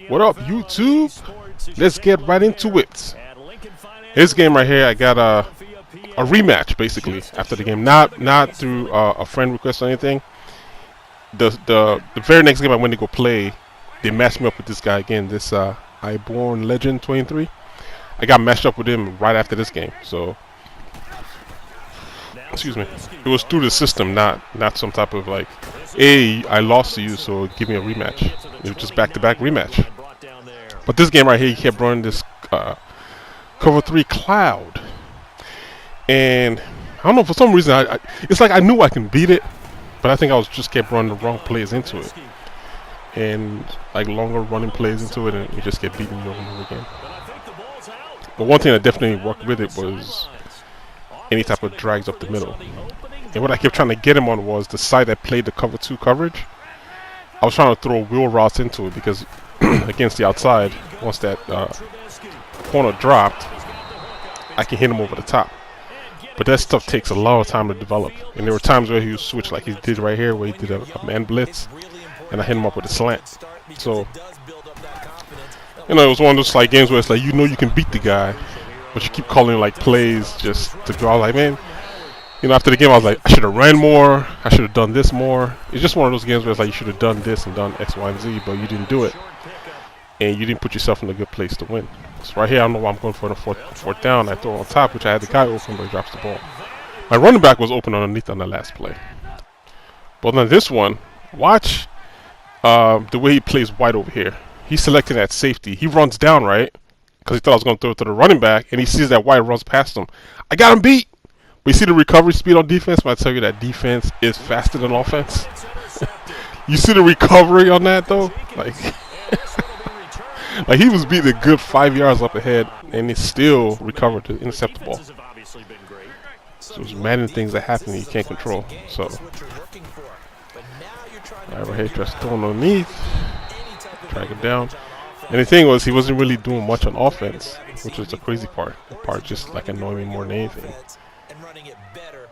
What up, YouTube? Let's get right into it. This game right here, I got a rematch basically after the game, not through a friend request or anything. The very next game I went to go play, they matched me up with this guy again, this Highborn Legend 23. I got matched up with him right after this game, so excuse me. It was through the system, not some type of like, hey, I lost to you, so give me a rematch. It was just back-to-back rematch. But this game right here, he kept running this cover 3 cloud, and I don't know, for some reason it's like I knew I can beat it, but I think I was just kept running the wrong plays into it, and like longer running plays into it, and you just get beaten over and over again. But one thing that definitely worked with it was any type of drags up the middle. And what I kept trying to get him on was the side that played the cover 2 coverage. I was trying to throw wheel routes into it because against the outside, once that corner dropped, I can hit him over the top. But that stuff takes a lot of time to develop. And there were times where he would switch, like he did right here, where he did a man blitz, and I hit him up with a slant. So, you know, it was one of those like games where it's like, you know, you can beat the guy, but you keep calling like plays just to go. I was like, man, you know, after the game I was like, I should have ran more, I should have done this more. It's just one of those games where it's like, you should have done this and done X, Y, and Z, but you didn't do it, and you didn't put yourself in a good place to win. So right here, I don't know why I'm going for the fourth down. I throw on top, which I had the guy open, but he drops the ball. My running back was open underneath on the last play. But on this one, watch the way he plays wide over here. He's selecting that safety. He runs down, right? Because he thought I was going to throw it to the running back, and he sees that white runs past him. I got him beat. But you see the recovery speed on defense? When I tell you that defense is faster than offense. You see the recovery on that, though? Like, like he was beating a good 5 yards up ahead, and he still recovered to intercept the ball. So it's Madden things that happen you can't control. So, right here, just throwing underneath. Drag him down. And the thing was, he wasn't really doing much on offense, which was the crazy part. The part just like annoying me more than anything.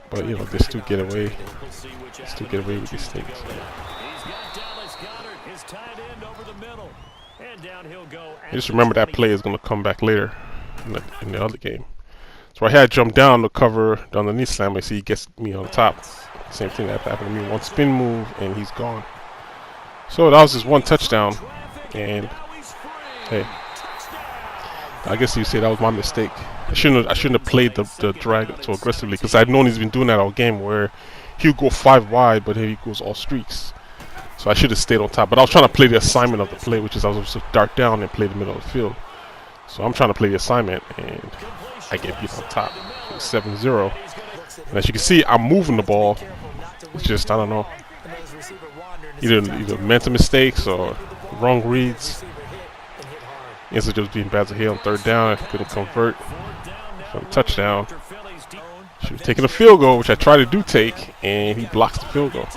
But you know, they still get away. With these things. Just remember that play is going to come back later in the other game. So right here, I jump down to cover the underneath slam. I see he gets me on the top. Same thing that happened to me. One spin move and he's gone. So that was just one touchdown. And hey, I guess you say that was my mistake. I shouldn't have played the drag so aggressively, because I've known he's been doing that all game, where he'll go 5 wide, but he goes all streaks. So I should have stayed on top. But I was trying to play the assignment of the play, which is I was supposed to dart down and play the middle of the field. So I'm trying to play the assignment, and I get beat on top. 7-0. And as you can see, I'm moving the ball. It's just, I don't know, either mental mistakes or wrong reads. Instead of just being bad to hit on 3rd down, I couldn't convert from touchdown. Should have taken a field goal, which I tried to take, and he blocks the field goal.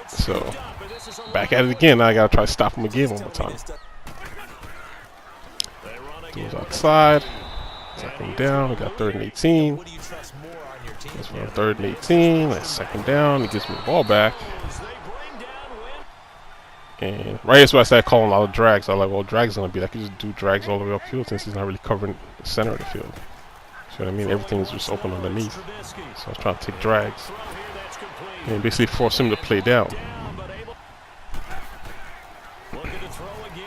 So, back at it again. Now I gotta try to stop him again one more time. Goes outside. Take him down. We got 3rd and 18. That's for 3rd and 18. That's 2nd down. He gives me the ball back. And right here, so I started calling a lot of drags. I was like, well, drags gonna be like, you just do drags all the way upfield since he's not really covering the center of the field. So what I mean, everything is just open underneath. So I was trying to take drags and basically force him to play down.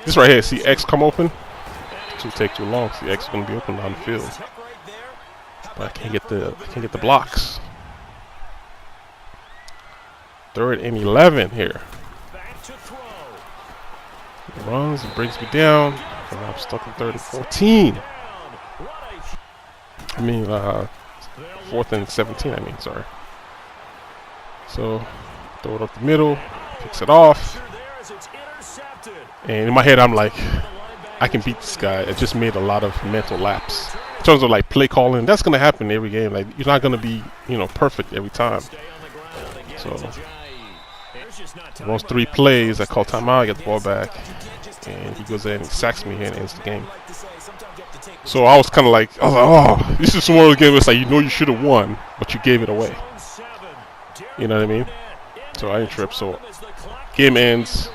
This right here, see X come open. It will take too long. See X is gonna be open down the field, but I can't get the blocks. 3rd and 11 here. He runs, he brings me down, and I'm stuck in 3rd and 14. I mean, 4th and 17, I mean, sorry. So, throw it up the middle, picks it off. And in my head, I'm like, I can beat this guy. It just made a lot of mental lapse. In terms of like play calling, that's going to happen every game. Like, you're not going to be, you know, perfect every time. So, runs 3 plays, I call timeout, I get the ball back, and he goes in and sacks me here and ends the game. So I was kind of like, oh, this is one of the games where it's like, you know, you should have won, but you gave it away. You know what I mean? So I didn't trip. So game ends.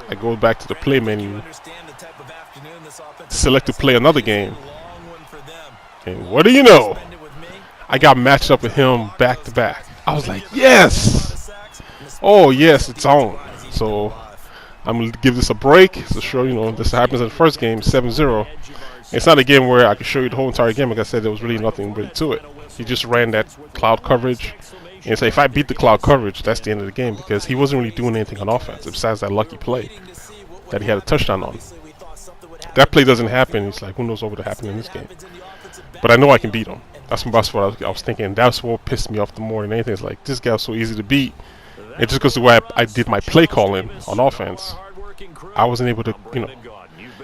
I go back to the play menu, select to play another game, and what do you know? I got matched up with him back to back. I was like, yes! Oh yes, it's on. So I'm gonna give this a break to show this happens in the first game, 7-0. It's not a game where I can show you the whole entire game. Like I said, there was really nothing really to it. He just ran that cloud coverage, and so if I beat the cloud coverage, that's the end of the game because he wasn't really doing anything on offense besides that lucky play that he had a touchdown on. That play doesn't happen. It's like, who knows what would have happened in this game? But I know I can beat him. That's what I was thinking. That's what pissed me off the more than anything. It's like, this guy was so easy to beat. It just goes to where I did my play calling on offense. I wasn't able to,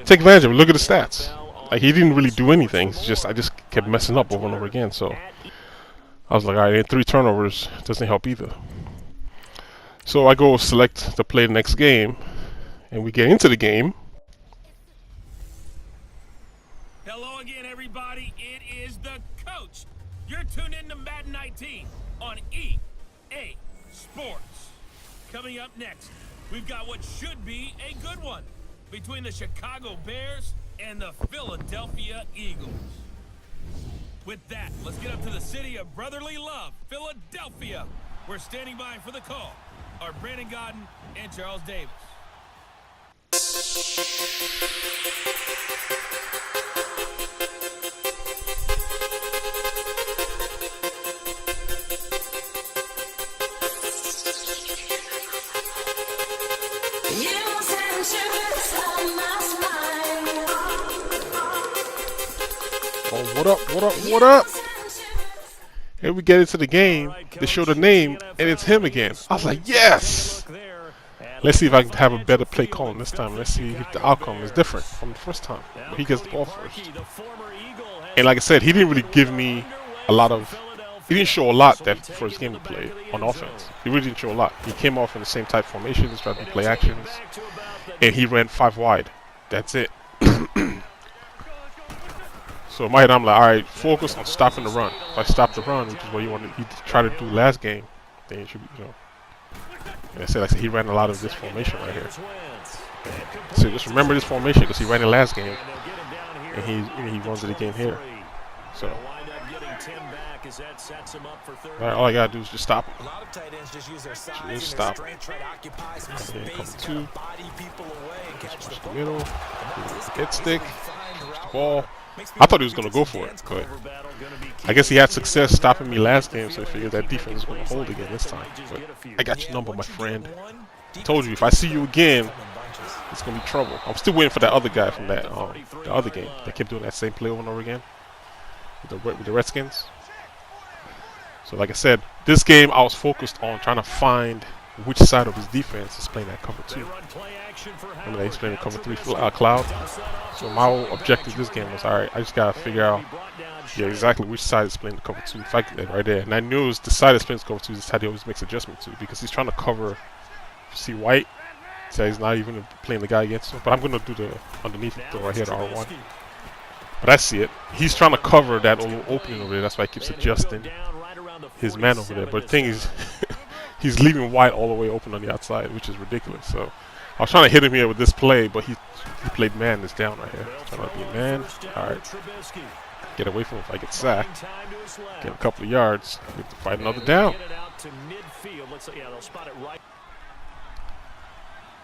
take advantage of it. Look at the stats. Like, he didn't really do anything. It's just I just kept messing up over and over again. So I was like, all right, 3 turnovers doesn't help either. So I go select to play the next game, and we get into the game. Hello again, everybody. It is the coach. You're tuned in to Madden 19 on EA Sports. Coming up next, we've got what should be a good one between the Chicago Bears and the Philadelphia Eagles. With that, let's get up to the city of brotherly love, Philadelphia. We're standing by for the call. Are Brandon Godden and Charles Davis. Oh, what up, what up, what up? Here we get into the game. They show the name, and it's him again. I was like, yes! Let's see if I can have a better play calling this time. Let's see if the outcome is different from the first time. But he gets the ball first. And like I said, he didn't really give me a lot of... He didn't show a lot that first game we played on offense. He really didn't show a lot. He came off in the same type formations, tried to play actions, and he ran 5 wide. That's it. So in my head, I'm like, all right, focus on stopping the run. If I stop the run, which is what he tried to do last game, then it should be, And I said, he ran a lot of this formation right here. So just remember this formation because he ran it last game, and he runs it again here. So all I gotta do is just stop him. Just stop. Okay, cover 2. Just the middle. Get stick. Push the ball. I thought he was gonna go for it, but I guess he had success stopping me last game, so I figured that defense is gonna hold again this time. But I got your number, my friend. I told you if I see you again, it's gonna be trouble. I'm still waiting for that other guy from that the other game that kept doing that same play over and over again with the Redskins. So like I said, this game I was focused on trying to find which side of his defense is playing that cover 2. Remember that he's playing the cover 3 cloud. So my whole objective this game was, all right, I just gotta figure out exactly which side is playing the cover 2. If I get that right there, and I knew it was the side that's playing the cover 2 is the side he always makes adjustment to because he's trying to cover. See White, so he's not even playing the guy against him. But I'm gonna do the underneath the right here, the R1. But I see it. He's trying to cover that little opening over there. That's why he keeps adjusting his man over there. But the thing is, he's leaving White all the way open on the outside, which is ridiculous. So I was trying to hit him here with this play, but he played man this down right here. Trying to be a man. All right. Get away from him if I get sacked. Get a couple of yards. Get to fight another down.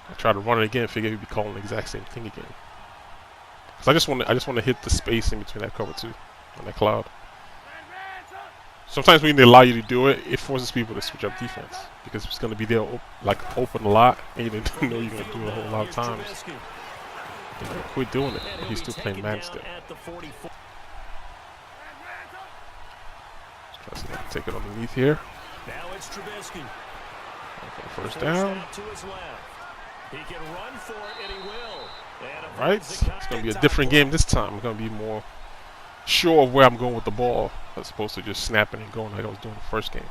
I try to run it again, figure he'd be calling the exact same thing again. Cause I just want to hit the space in between that cover 2 and that cloud. Sometimes when they allow you to do it, it forces people to switch up defense because it's going to be there open a lot, and you didn't know you're going to do it a whole lot of times. Quit doing it. But he's still playing man still. Let's try to take it underneath here. First down. Right, it's going to be a different game this time. I'm going to be more sure of where I'm going with the ball as opposed to just snapping and going like I was doing the first game.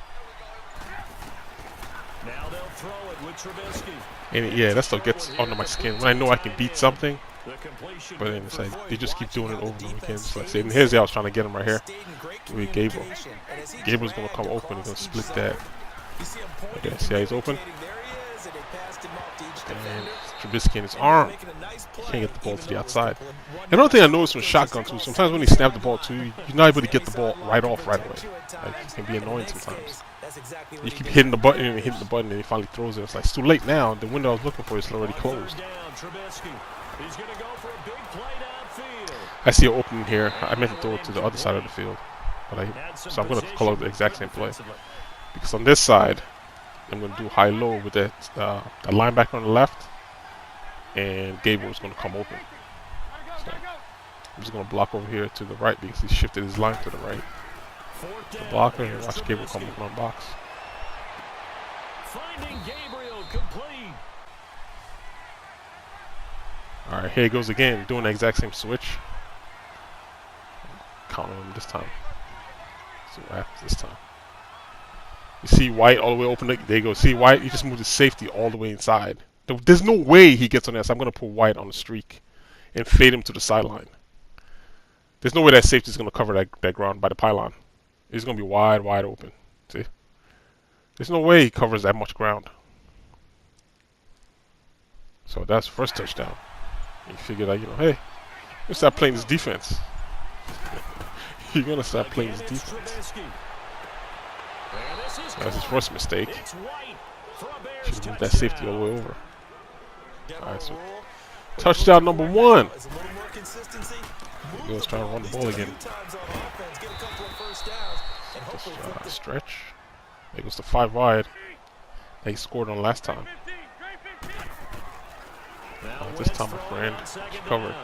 And yeah, that stuff gets under my skin. When I know I can beat something, but then it's like they just keep doing it over and over again. So like I said, and here's I was trying to get him right here with Gabriel. Gabriel's going to come open. He's going to split that. Okay, see how he's open? And Trubisky in his arm. He can't get the ball to the outside. Another thing I noticed with shotgun too, sometimes when he snaps the ball too, you're not able to get the ball right off right away. Like, it can be annoying sometimes. You keep hitting the button and hitting the button and he finally throws it. It's like, it's too late now. The window I was looking for is already closed. I see an opening here. I meant to throw it to the other side of the field. So I'm going to call out the exact same play. Because on this side, I'm going to do high-low with that the linebacker on the left. And Gabriel's going to come open. So I'm just going to block over here to the right because he shifted his line to the right. The blocker, and watch Gabriel come open on box. Alright, here he goes again, doing the exact same switch. Count on him this time. See what happens this time. You see White all the way open. There you go. See White? He just moved his safety all the way inside. There's no way he gets on there, so I'm going to put White on the streak and fade him to the sideline. There's no way that safety is going to cover that ground by the pylon. It's going to be wide open. See? There's no way he covers that much ground. So that's first touchdown. You figured out, hey, you start playing this defense. You're going to start playing this defense. That's his first mistake. Should have moved that safety all the way over. Alright, so touchdown number 1. Let's try to run the ball again. Just stretch. There goes to 5 wide. That he scored on last time. This time, my friend, she covered.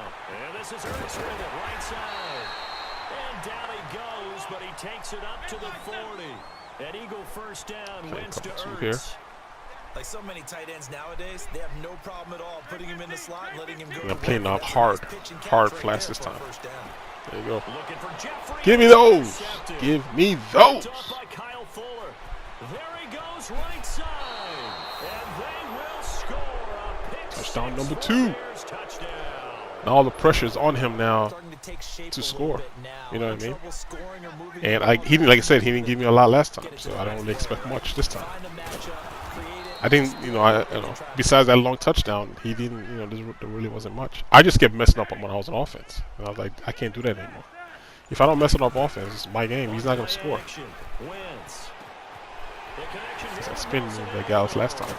Down he goes, but he takes it up to the 40. An Eagle first down wins to Ertz. Like so many tight ends nowadays, they have no problem at all putting him in the slot and letting him go. I'm playing off hard flats this time. There you go. Give me those. Give me those. There he goes right side. And they will score a pick. Touchdown number 2. Now all the pressure is on him now to score. You know what I mean? And he didn't, like I said, he didn't give me a lot last time, so I don't really expect much this time. I didn't, besides that long touchdown, he didn't, there really wasn't much. I just kept messing up when I was on offense, and I was like, I can't do that anymore. If I don't mess it up offense, it's my game. He's not gonna score. It's that spin move that got us last time.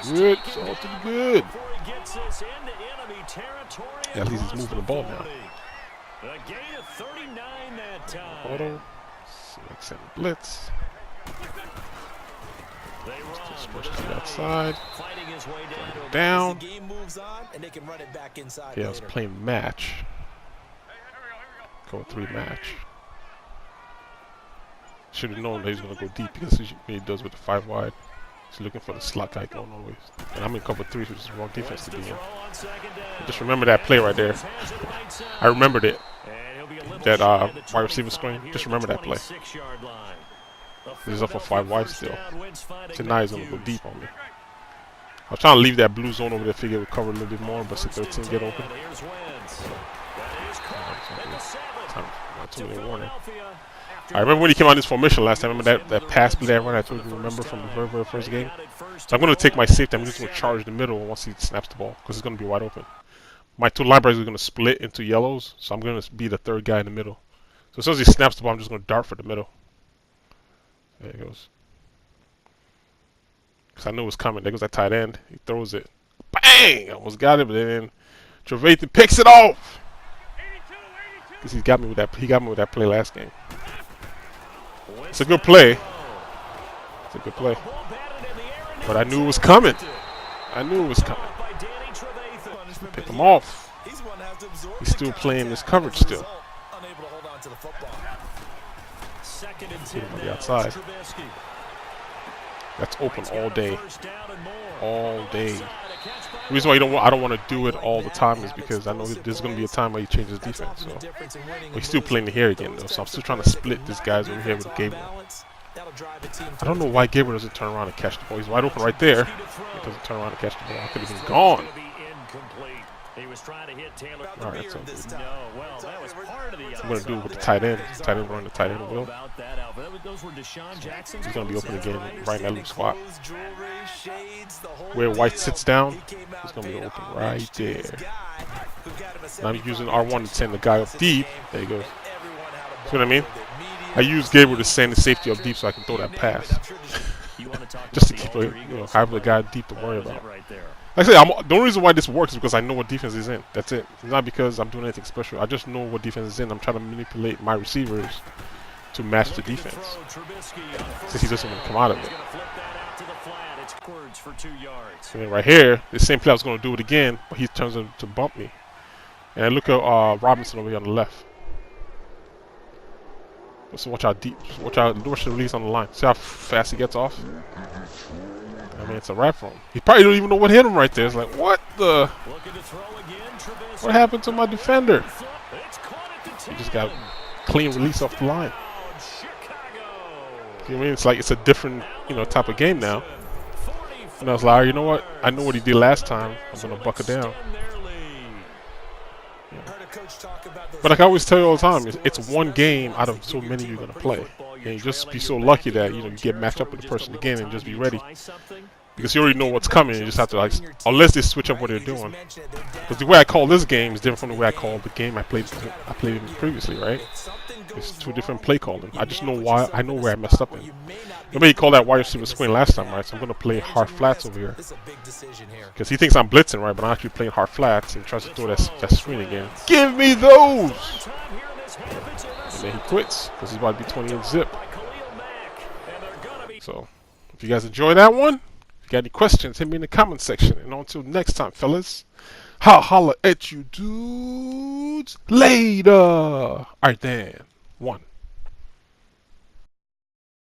So good, so good. Yeah, at least he's moving the ball now. Auto. Select center blitz. Just push to the outside. Down. Yeah, I was playing match. Go 3 match. Should have known that he's going to go deep because he does with the 5 wide. He's looking for the slot guy going always. And I'm in cover 3, which is the wrong defense to be in. Just remember that play right there. I remembered it. That wide receiver screen. Just remember that play. He's up for 5 wide still. So now he's going to go deep on me. I was trying to leave that blue zone over there, figure it would cover a little bit more, but 13 get open. Not too many warning. I remember when he came out in this formation last time. Remember that pass play I ran? I told you remember from the very, very first game. So I'm going to take my safety. I'm just going to charge the middle once he snaps the ball because it's going to be wide open. My 2 linebackers are going to split into yellows, so I'm going to be the 3rd guy in the middle. So as soon as he snaps the ball, I'm just going to dart for the middle. There he goes. Because I knew it was coming. There goes that tight end. He throws it. Bang! I almost got it, but then Trevathan picks it off. Because he got me with that play last game. It's a good play. It's a good play. But I knew it was coming. Pick him off. He's still playing this coverage still. Put him on the outside. That's open all day. All day. The reason why I don't want to do it all the time is because I know there's going to be a time where he changes defense. So he's still playing here again though. So I'm still trying to split these guys over here with Gabriel. I don't know why Gabriel doesn't turn around and catch the ball. He's wide open right there. He doesn't turn around and catch the ball. I could have been gone. Alright, so I'm going to do it with the tight end. Tight end running the tight end will. He's going to be open again right in that loop spot. where White sits down, it's gonna be open right there. And I'm using R1 to send the guy up deep. There he goes. See what I mean? I use Gabriel to send the safety up deep so I can throw that pass. Just to keep have the guy deep to worry about. Like I say, the only reason why this works is because I know what defense is in. That's it. It's not because I'm doing anything special. I just know what defense is in. I'm trying to manipulate my receivers to match the defense. Since he doesn't want to come out of it. And then right here, the same play I was going to do it again, but he turns him to bump me. And I look at Robinson over here on the left. So watch out deep. Watch out. Watch the release on the line. See how fast he gets off? I mean, it's a wrap for him. He probably don't even know what hit him right there. It's like, what the? What happened to my defender? He just got clean release off the line. You know what I mean? It's like it's a different, type of game now. And I was like, you know what? I know what he did last time. I'm gonna buckle down. Yeah. But like I always tell you all the time, it's one game out of so many you're gonna play, and you just be so lucky that you get matched up with the person again and just be ready, because you already know what's coming. You just have to unless they switch up what they're doing. Because the way I call this game is different from the way I call the game I played previously, right? It's two different play calling. I just know why. I know where I messed up in. Remember he called that wide receiver screen last time, right? So I'm gonna play hard flats over here. Because he thinks I'm blitzing, right? But I'm actually playing hard flats and tries to throw that screen again. Give me those! And then he quits because he's about to be 28 zip. So, if you guys enjoy that one, if you got any questions, hit me in the comment section. And until next time, fellas, holla at you dudes later. Alright then, one.